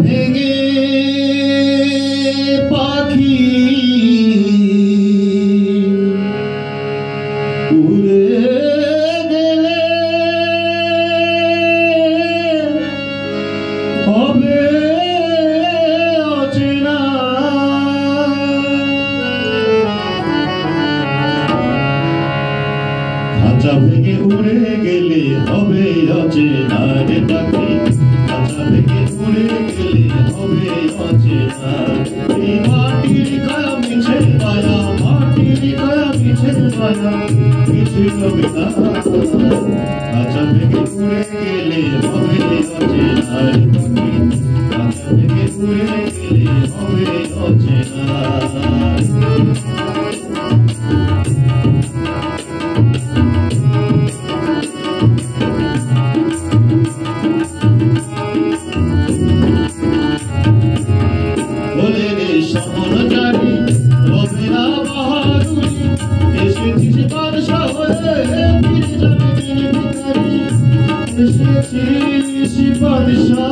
ভেঙে পাখি উড়ে গেলে হবে অচেনা খাঁচা ভেঙে উড়ে গেলে হবে অচেনা রে পাখি খাঁচা ভেঙে উড়ে গেলে হবে অচেনা এই মাটির কায়া মিছে মায়া মাটির কায়া মিছে মায়া কিছু হবে না খাঁচা ভেঙে উড়ে গেলে হবে অচেনা রে পাখি খাঁচা ভেঙে উড়ে গেলে হবে অচেনা সমনচারী রবেরা বাহাদুরি এসেছিস বাদশা হয়ে ফিরে যাবে দিন ভিখারি এসেছিস বাদশা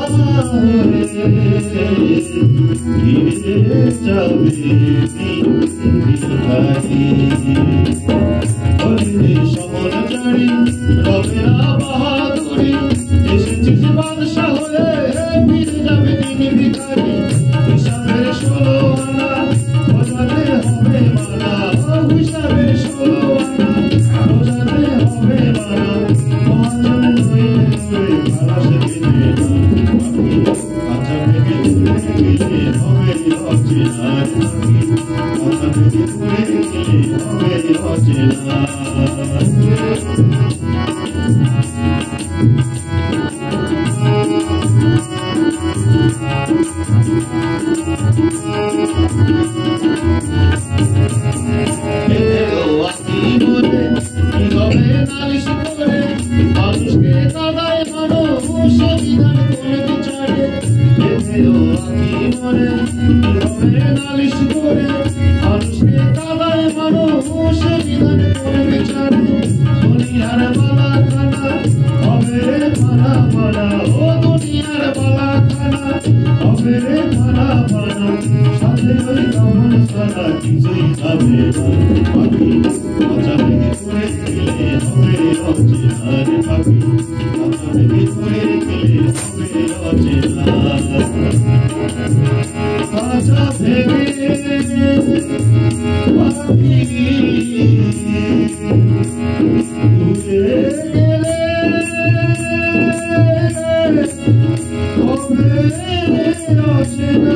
হয়ে ফিরে যাবে দিন ভিখারি সমনচারী রবেরা বাহাদুরি এসেছিস বাদশা হয়ে ফিরে যাবে দিন ভিখারি হিসাবের 16 আনা বোঝাতে হবে মানা হিসাবের 16 আনা বোঝাতে হবে মানা মহাজন নইলে খালাস দিবে না পাখি কাঁচা ভেঙে উড়ে গেলে হবে অচেনা পাখি কাঁচা ভেঙে উড়ে গেলে হবে অচেনা নালিশ করে মানুষকে কাদায় মানুষ বিধান করে বিচারে মনে নালিশ করে মানুষকে কাদায় মানুষ বিধান করে বিচারে দুনিয়ার বালা খানা হবে ভাড়া ভাড়া ও দুনিয়ার বালা খানা হবে ভাড়া ভাড়া সাথে ওই কামন সারা কিছুই যাবে না পাখি কাঁচা ভেঙে উড়ে গেলে হবে অচেনা রে পাখি কাঁচা ভেঙে উড়ে গেলে হবে অচেনা কাঁচা ভেঙে পাখি উড়ে গেলে হবে অচেনা